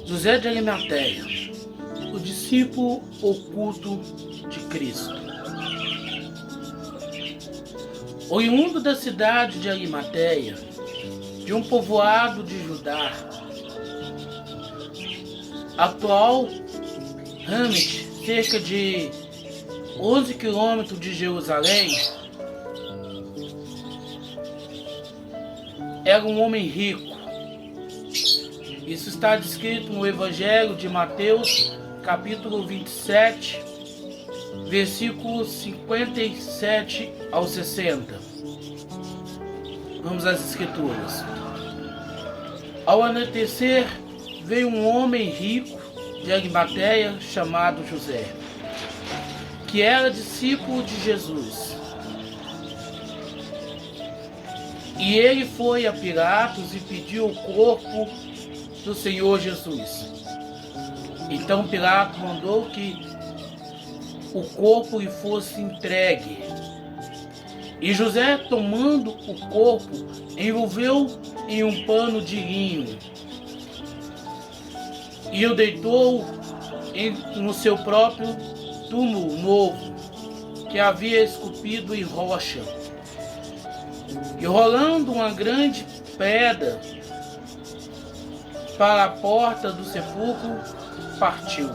José de Arimateia, o discípulo oculto de Cristo. Oriundo da cidade de Arimateia, de um povoado de Judá, atualmente cerca de 11 quilômetros de Jerusalém, era um homem rico. Isso está descrito no Evangelho de Mateus, capítulo 27, versículos 57 ao 60. Vamos às Escrituras. Ao anoitecer, veio um homem rico de Arimateia chamado José, que era discípulo de Jesus. E ele foi a Pilatos e pediu o corpo do Senhor Jesus. Então Pilatos mandou que o corpo lhe fosse entregue. E José, tomando o corpo, envolveu em um pano de linho e o deitou no seu próprio túmulo novo, que havia esculpido em rocha. E rolando uma grande pedra para a porta do sepulcro, partiu.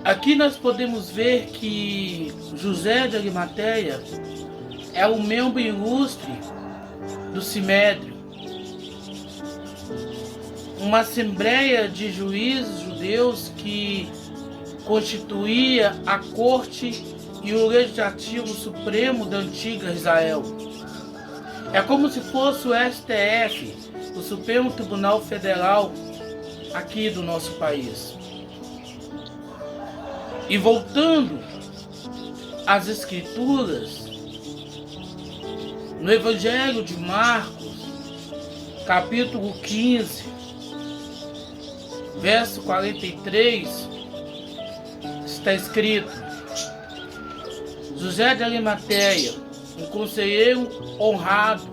Aqui nós podemos ver que José de Arimateia é um membro ilustre do Sinédrio, uma assembleia de juízes judeus que constituía a corte e o legislativo supremo da antiga Israel. É como se fosse o STF, o Supremo Tribunal Federal, aqui do nosso país. E voltando às Escrituras, no Evangelho de Marcos, capítulo 15, verso 43, está escrito: José de Arimateia, um conselheiro honrado,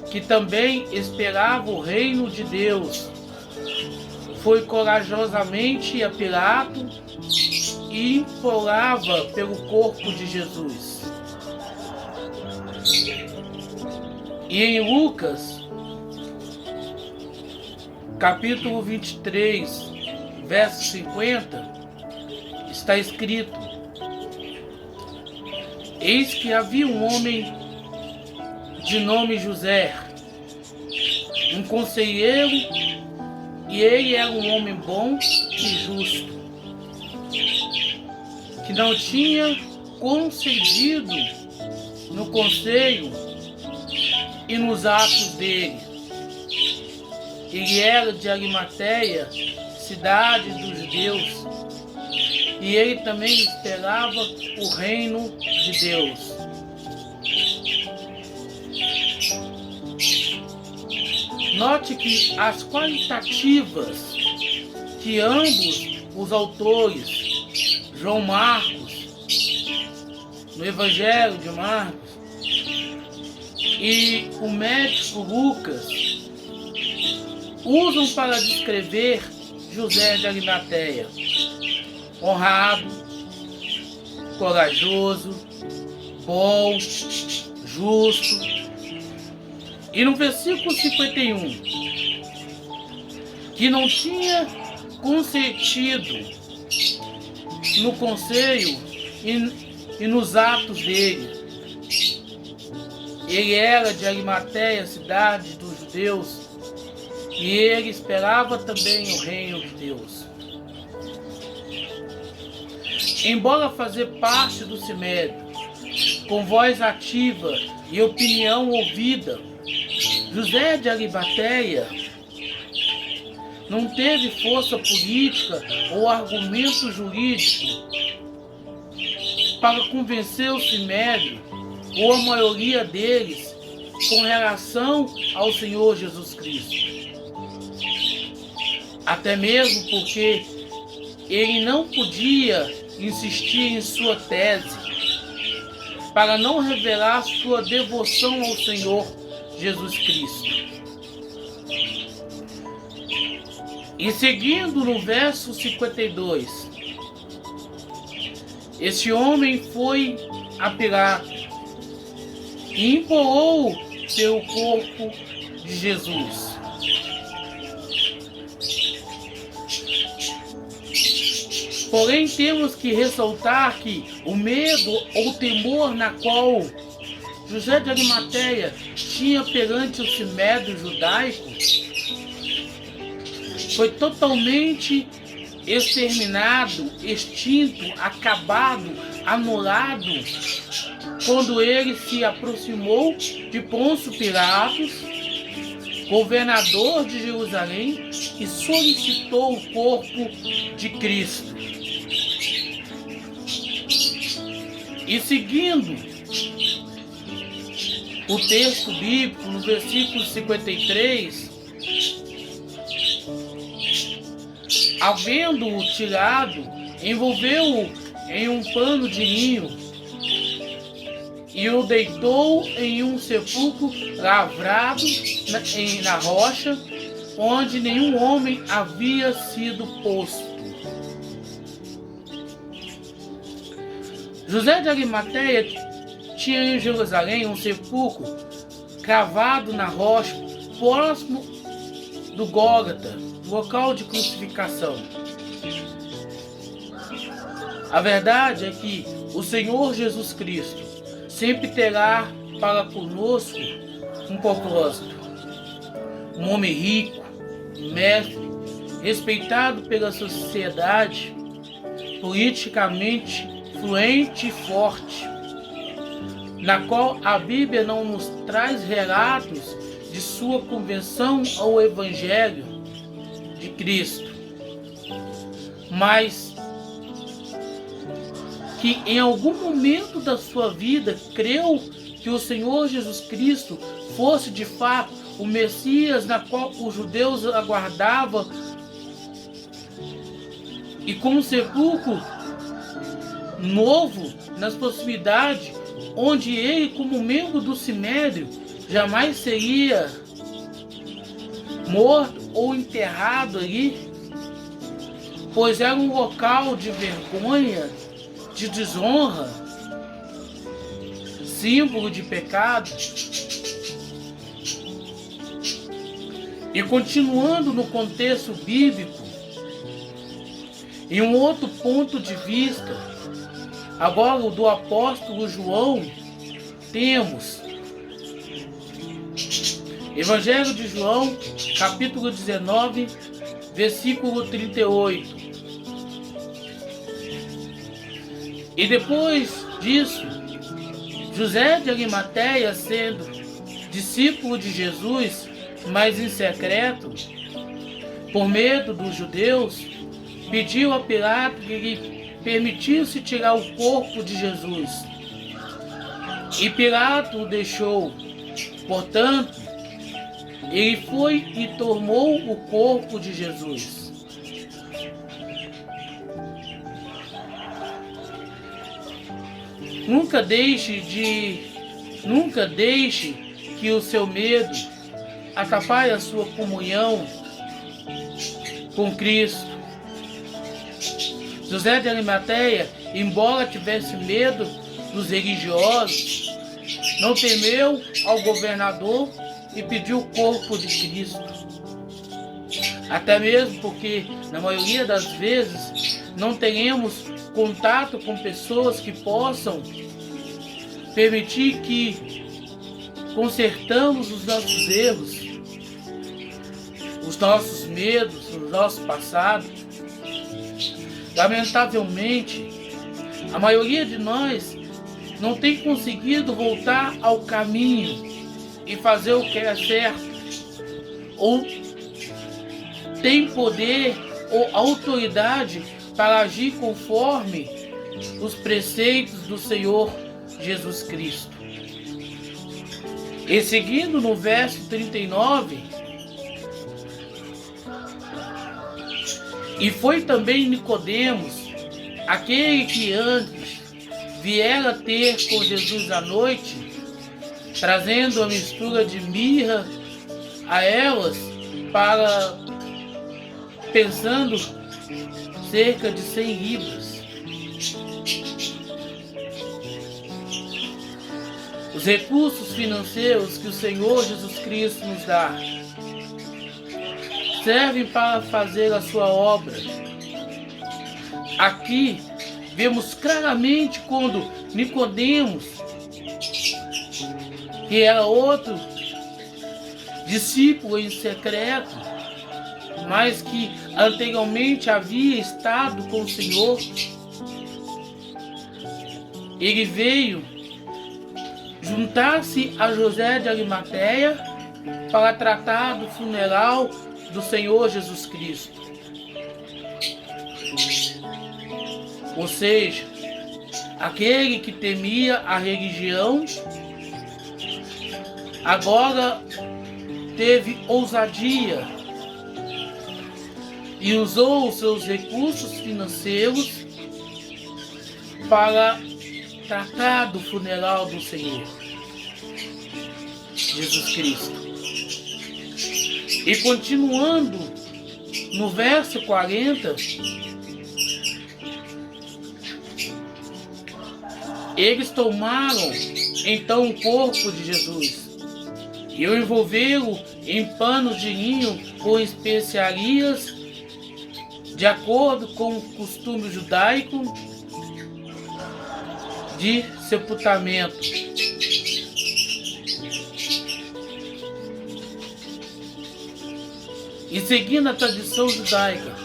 que também esperava o reino de Deus, foi corajosamente a Pilatos e implorava pelo corpo de Jesus. E em Lucas, capítulo 23, verso 50, está escrito: Eis que havia um homem de nome José, um conselheiro, e ele era um homem bom e justo, que não tinha concedido no conselho e nos atos dele. Ele era de Arimateia, cidade dos judeus, e ele também esperava o reino de Deus. Note que as qualitativas que ambos os autores, João Marcos, no Evangelho de Marcos, e o médico Lucas, usam para descrever José de Arimateia: honrado, corajoso, bom, justo. E no versículo 51, que não tinha consentido no conselho e nos atos dele. Ele era de Arimateia, cidade dos judeus, e ele esperava também o reino de Deus. Embora fazer parte do Sinédrio, com voz ativa e opinião ouvida, José de Arimateia não teve força política ou argumento jurídico para convencer o Sinédrio, ou a maioria deles, com relação ao Senhor Jesus Cristo. Até mesmo porque ele não podia insistir em sua tese para não revelar sua devoção ao Senhor Jesus Cristo. E seguindo no verso 52, este homem foi a Pilatos e implorou pelo corpo de Jesus. Porém, temos que ressaltar que o medo ou temor na qual José de Arimateia tinha perante o sinédrio judaico foi totalmente exterminado, extinto, acabado, anulado, quando ele se aproximou de Pôncio Pilatos, governador de Jerusalém, e solicitou o corpo de Cristo. E seguindo o texto bíblico, no versículo 53, havendo-o tirado, envolveu-o em um pano de linho e o deitou em um sepulcro lavrado na rocha, onde nenhum homem havia sido posto. José de Arimateia tinha em Jerusalém um sepulcro cravado na rocha, próximo do Gólgota, local de crucificação. A verdade é que o Senhor Jesus Cristo sempre terá para conosco um propósito. Um homem rico, mestre, respeitado pela sociedade, politicamente fluente e forte, na qual a Bíblia não nos traz relatos de sua conversão ao Evangelho de Cristo, mas que em algum momento da sua vida creu que o Senhor Jesus Cristo fosse de fato o Messias na qual os judeus aguardavam, e com um sepulcro novo nas proximidades, onde ele, como membro do Sinédrio, jamais seria morto ou enterrado ali, pois era um local de vergonha, de desonra, símbolo de pecado. E continuando no contexto bíblico, em um outro ponto de vista, agora o do apóstolo João, temos Evangelho de João, capítulo 19, versículo 38. E depois disso, José de Arimateia, sendo discípulo de Jesus, mas em secreto, por medo dos judeus, pediu a Pilatos que lhe permitisse tirar o corpo de Jesus. E Pilatos o deixou. Portanto, ele foi e tomou o corpo de Jesus. Nunca deixe que o seu medo atrapalhe a sua comunhão com Cristo. José de Arimateia, embora tivesse medo dos religiosos, não temeu ao governador e pediu o corpo de Cristo. Até mesmo porque, na maioria das vezes, não teremos contato com pessoas que possam permitir que consertamos os nossos erros, os nossos medos, o nosso passado. Lamentavelmente, a maioria de nós não tem conseguido voltar ao caminho e fazer o que é certo, ou tem poder ou autoridade para agir conforme os preceitos do Senhor Jesus Cristo. E seguindo no verso 39, e foi também Nicodemos, aquele que antes viera ter com Jesus à noite, trazendo a mistura de mirra a elas, para, pensando, cerca de 100 libras. Os recursos financeiros que o Senhor Jesus Cristo nos dá servem para fazer a sua obra. Aqui vemos claramente quando Nicodemos, que era outro discípulo em secreto, mas que anteriormente havia estado com o Senhor, ele veio juntar-se a José de Arimateia para tratar do funeral do Senhor Jesus Cristo. Ou seja, aquele que temia a religião agora teve ousadia e usou os seus recursos financeiros para tratar do funeral do Senhor Jesus Cristo. E continuando no verso 40, eles tomaram então o corpo de Jesus e o envolveram em panos de linho com especiarias, de acordo com o costume judaico de sepultamento. E seguindo a tradição judaica,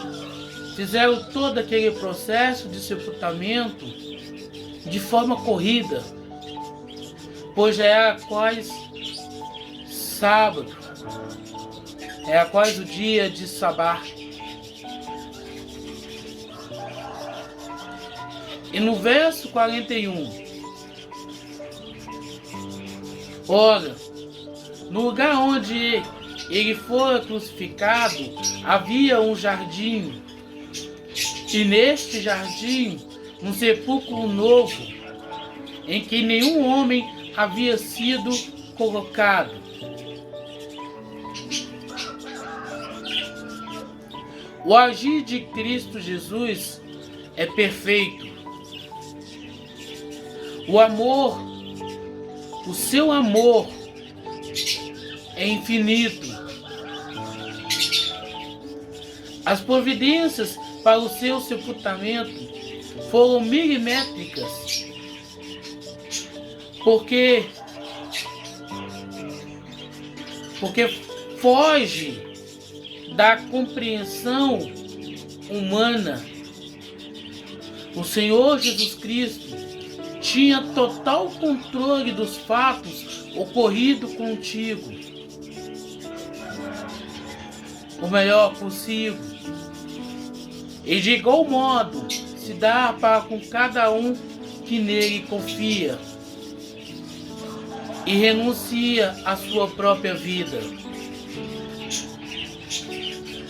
fizeram todo aquele processo de sepultamento de forma corrida, pois já era quase sábado, era quase o dia de sabá. E no verso 41, ora, no lugar onde ele fora crucificado havia um jardim, e neste jardim um sepulcro novo, em que nenhum homem havia sido colocado. O agir de Cristo Jesus é perfeito. O amor, o seu amor é infinito. As providências para o seu sepultamento foram milimétricas, porque foge da compreensão humana. O Senhor Jesus Cristo tinha total controle dos fatos ocorridos contigo, o melhor possível, e de igual modo se dá para com cada um que nele confia e renuncia à sua própria vida.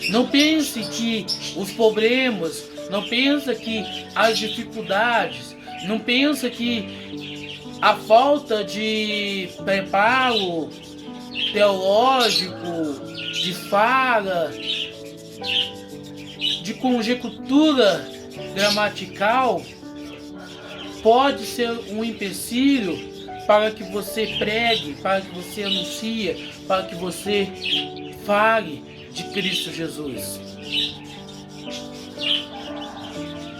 Não pense que os problemas, não pense que as dificuldades, não pense que a falta de preparo teológico, de fala, de conjectura gramatical pode ser um empecilho para que você pregue, para que você anuncie, para que você fale de Cristo Jesus.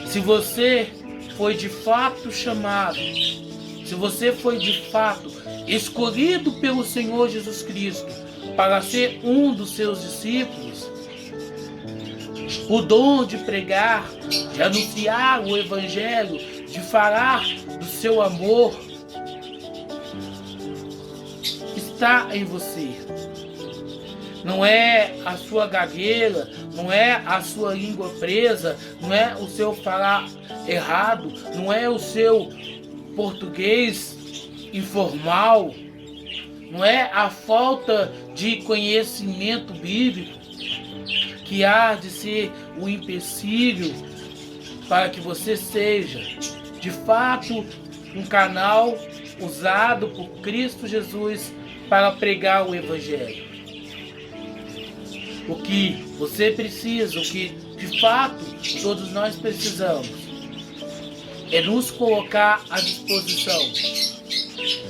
Se você foi de fato chamado, se você foi de fato escolhido pelo Senhor Jesus Cristo para ser um dos seus discípulos, o dom de pregar, de anunciar o Evangelho, de falar do seu amor, está em você. Não é a sua gagueira, não é a sua língua presa, não é o seu falar errado, não é o seu português informal, não é a falta de conhecimento bíblico que há de ser o empecilho para que você seja, de fato, um canal usado por Cristo Jesus para pregar o Evangelho. O que você precisa, o que de fato todos nós precisamos, é nos colocar à disposição,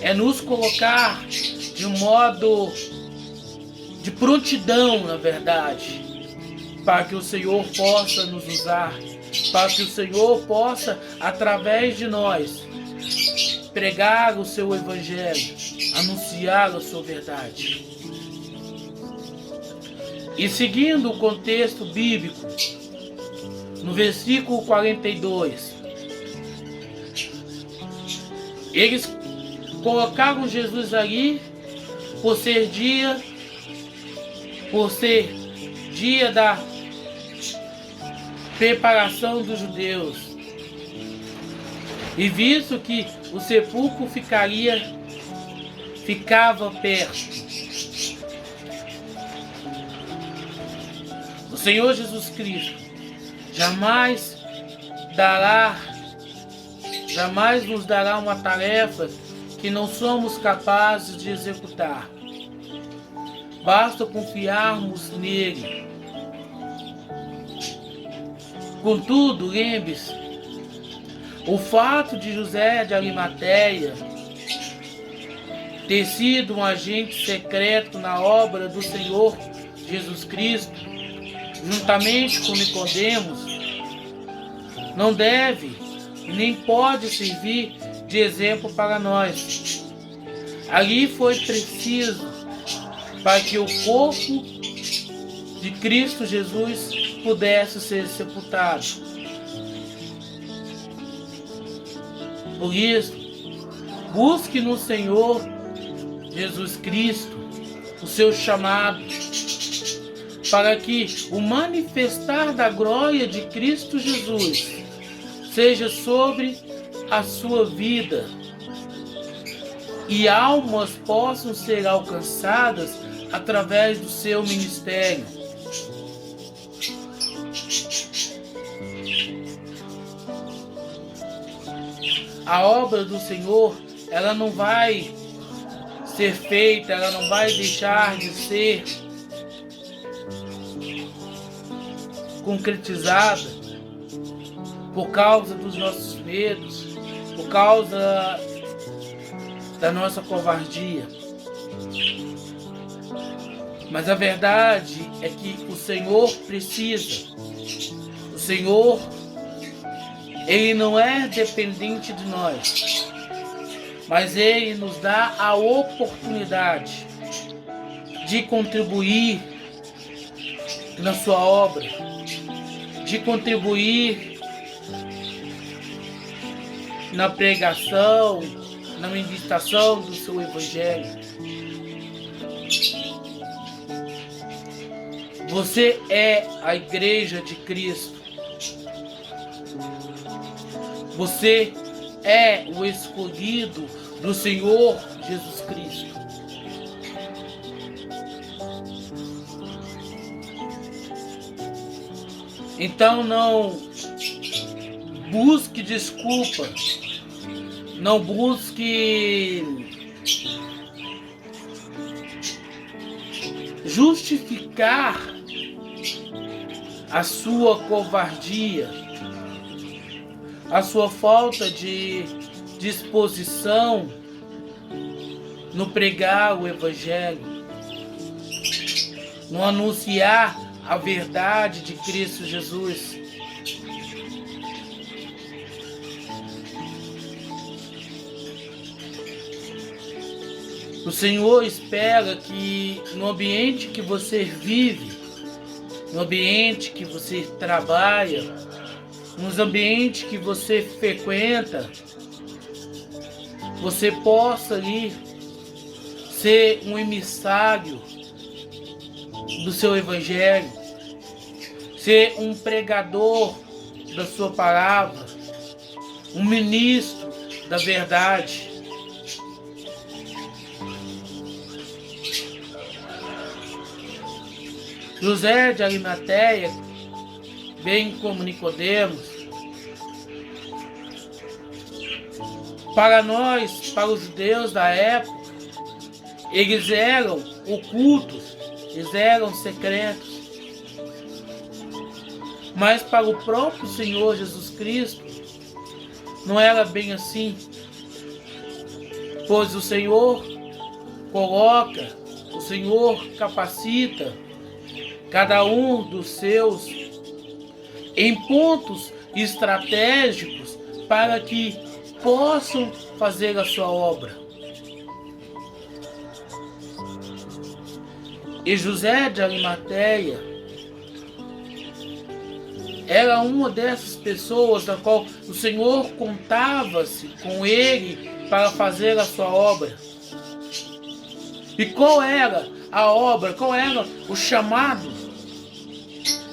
é nos colocar de um modo de prontidão, na verdade, para que o Senhor possa nos usar, para que o Senhor possa, através de nós, pregar o seu Evangelho, anunciar a sua verdade. E seguindo o contexto bíblico, no versículo 42, eles colocaram Jesus ali por ser dia da preparação dos judeus, e visto que o sepulcro ficava perto. O Senhor Jesus Cristo jamais nos dará uma tarefa que não somos capazes de executar. Basta confiarmos nele. Contudo, lembre-se, o fato de José de Arimateia ter sido um agente secreto na obra do Senhor Jesus Cristo, juntamente com Nicodemos, não deve nem pode servir de exemplo para nós. Ali foi preciso para que o corpo de Cristo Jesus pudesse ser sepultado. Por isso, busque no Senhor Jesus Cristo o seu chamado, para que o manifestar da glória de Cristo Jesus seja sobre a sua vida e almas possam ser alcançadas através do seu ministério. A obra do Senhor, ela não vai ser feita, ela não vai deixar de ser concretizada por causa dos nossos medos, por causa da nossa covardia. Mas a verdade é que o Senhor precisa. O Senhor, Ele não é dependente de nós, mas Ele nos dá a oportunidade de contribuir na sua obra, de contribuir na pregação, na ministração do seu Evangelho. Você é a igreja de Cristo. Você é o escolhido do Senhor Jesus Cristo. Então não busque desculpa, não busque justificar a sua covardia, a sua falta de disposição no pregar o Evangelho, no anunciar a verdade de Cristo Jesus. O Senhor espera que no ambiente que você vive, no ambiente que você trabalha, nos ambientes que você frequenta, você possa ali ser um emissário do seu Evangelho, ser um pregador da sua palavra, um ministro da verdade. José de Arimateia, bem como Nicodemos, para nós, para os judeus da época, eles eram ocultos, eles eram secretos. Mas para o próprio Senhor Jesus Cristo, não era bem assim. Pois o Senhor coloca, o Senhor capacita cada um dos seus em pontos estratégicos para que possam fazer a sua obra. E José de Arimateia era uma dessas pessoas da qual o Senhor contava-se com ele para fazer a sua obra. E qual era a obra, qual era o chamado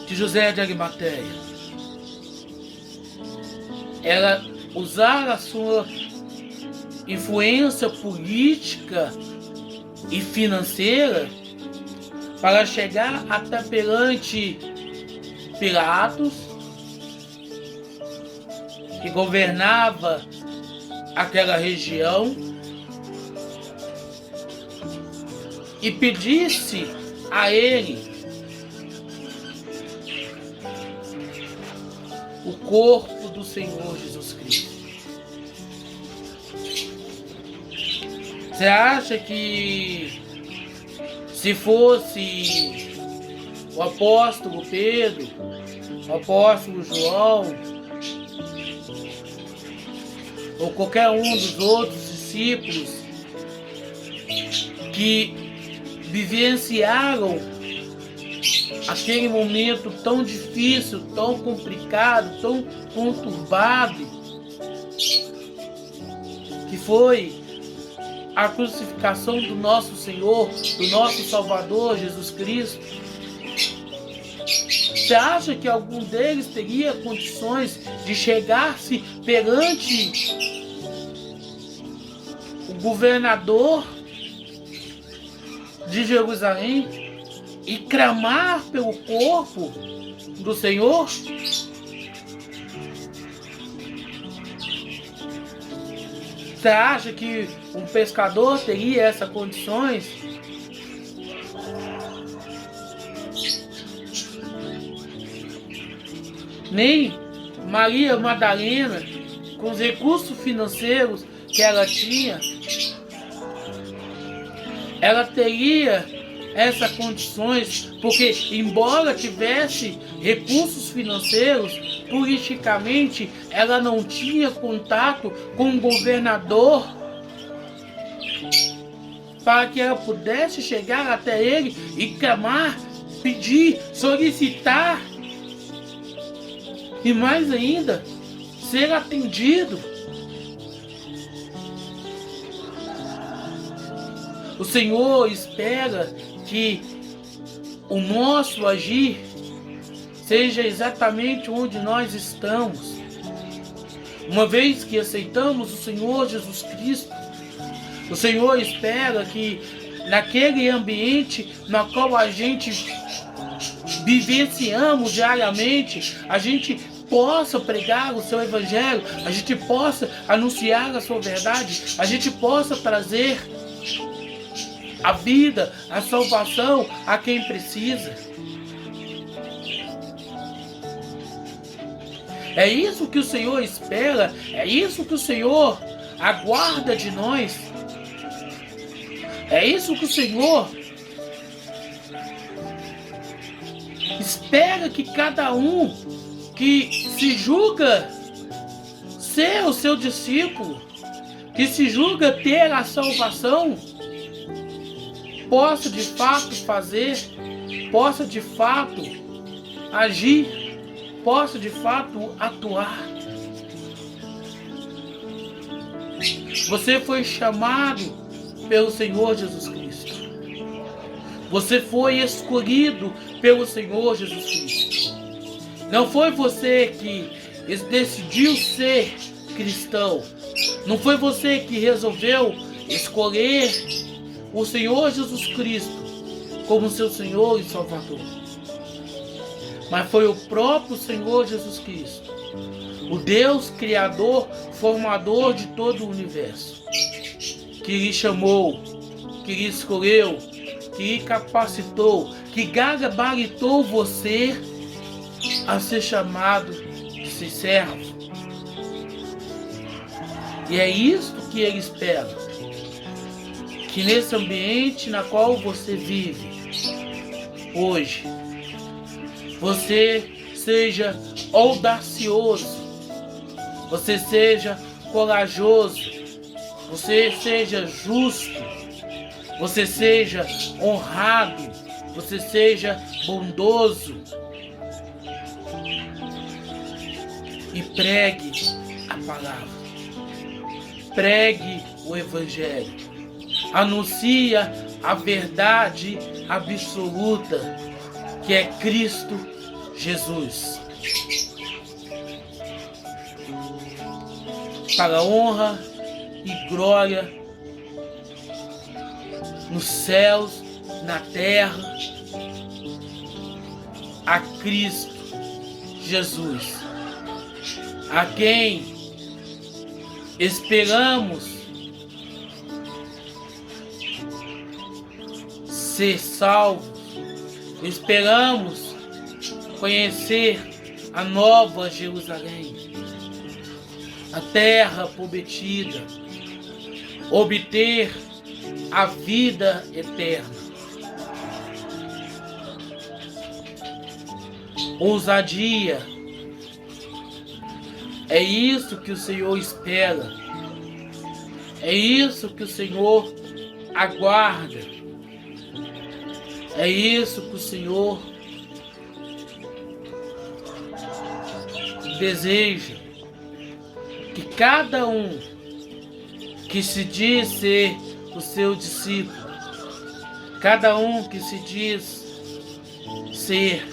de José de Arimateia? Era usar a sua influência política e financeira para chegar até perante Pilatos, que governava aquela região, e pedisse a ele o corpo do Senhor Jesus Cristo. Você acha que se fosse o apóstolo Pedro, o apóstolo João, ou qualquer um dos outros discípulos que vivenciaram aquele momento tão difícil, tão complicado, tão conturbado, que foi a crucificação do nosso Senhor, do nosso Salvador Jesus Cristo? Você acha que algum deles teria condições de chegar-se perante o governador de Jerusalém e clamar pelo corpo do Senhor? Você acha que um pescador teria essas condições? Nem Maria Madalena, com os recursos financeiros que ela tinha, ela teria essas condições, porque embora tivesse recursos financeiros, politicamente ela não tinha contato com o governador para que ela pudesse chegar até ele e clamar, pedir, solicitar e mais ainda ser atendido. O Senhor espera que o nosso agir seja exatamente onde nós estamos. Uma vez que aceitamos o Senhor Jesus Cristo, o Senhor espera que naquele ambiente na qual a gente vivenciamos diariamente, a gente possa pregar o seu evangelho, a gente possa anunciar a sua verdade, a gente possa trazer a vida, a salvação a quem precisa. É isso que o Senhor espera, é isso que o Senhor aguarda de nós. É isso que o Senhor espera que cada um que se julga ser o seu discípulo, que se julga ter a salvação, possa de fato fazer, possa de fato agir, possa de fato atuar. Você foi chamado pelo Senhor Jesus Cristo. Você foi escolhido pelo Senhor Jesus Cristo. Não foi você que decidiu ser cristão. Não foi você que resolveu escolher o Senhor Jesus Cristo como seu Senhor e Salvador. mas foi o próprio Senhor Jesus Cristo, o Deus Criador, formador de todo o universo, que lhe chamou, que lhe escolheu, que lhe capacitou, que gabaritou você a ser chamado de ser servo. E é isto que Ele espera, que nesse ambiente na qual você vive hoje, você seja audacioso, você seja corajoso, você seja justo, você seja honrado, você seja bondoso e pregue a palavra, pregue o Evangelho, anuncia a verdade absoluta que é Cristo Jesus, para a honra e glória nos céus, na terra, a Cristo Jesus, a quem esperamos ser salvos, esperamos conhecer a nova Jerusalém, a terra prometida, obter a vida eterna. Ousadia, é isso que o Senhor espera, é isso que o Senhor aguarda, é isso que o Senhor deseja, que cada um que se diz ser o seu discípulo, cada um que se diz ser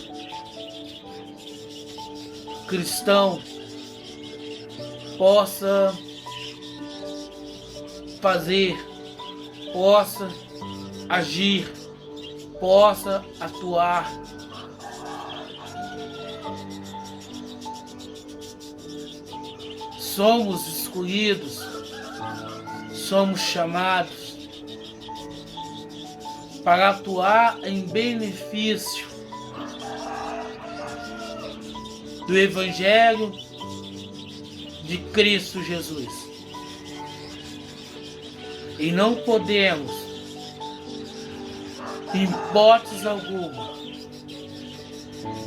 cristão, possa fazer, possa agir, possa atuar. Somos escolhidos, somos chamados para atuar em benefício do Evangelho de Cristo Jesus. E não podemos, em hipótese alguma,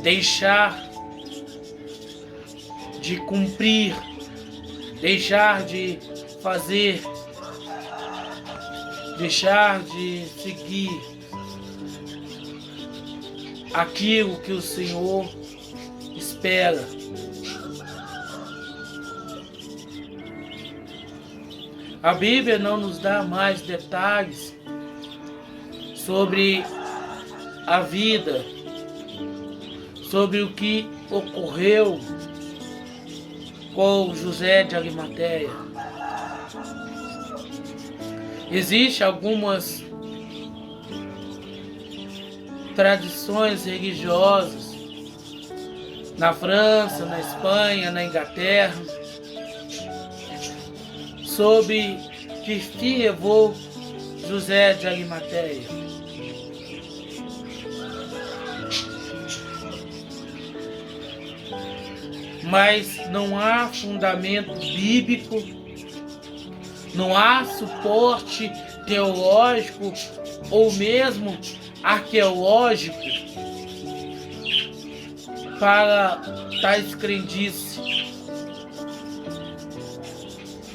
deixar de cumprir, deixar de fazer, deixar de seguir aquilo que o Senhor espera. A Bíblia não nos dá mais detalhes sobre a vida, sobre o que ocorreu com José de Arimateia. Existem algumas tradições religiosas na França, na Espanha, na Inglaterra, sobre que fim levou José de Arimateia. Mas não há fundamento bíblico, não há suporte teológico ou mesmo arqueológico para tais crendices.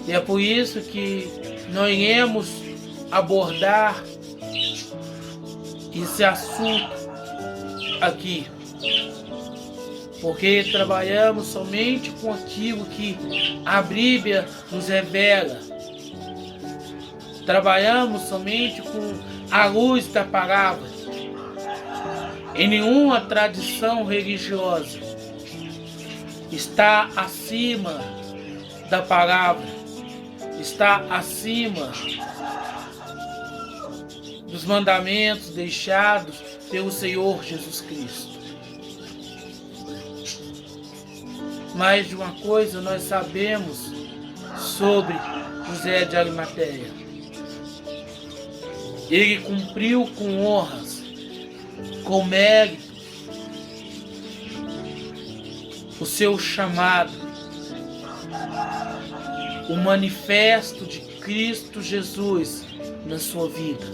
E é por isso que nós iremos abordar esse assunto aqui. Porque trabalhamos somente com aquilo que a Bíblia nos revela. Trabalhamos somente com a luz da palavra. Em nenhuma tradição religiosa está acima da palavra, está acima dos mandamentos deixados pelo Senhor Jesus Cristo. Mais de uma coisa nós sabemos sobre José de Arimateia. Ele cumpriu com honras, com mérito, o seu chamado, o manifesto de Cristo Jesus na sua vida.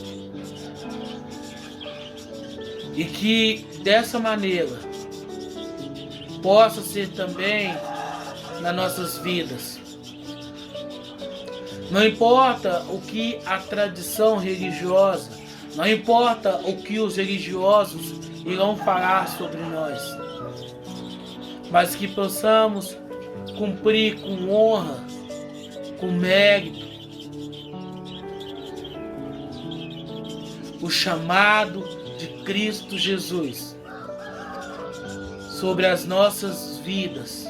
E que dessa maneira possa ser também nas nossas vidas. Não importa o que a tradição religiosa, não importa o que os religiosos irão falar sobre nós, mas que possamos cumprir com honra, com mérito, o chamado de Cristo Jesus sobre as nossas vidas,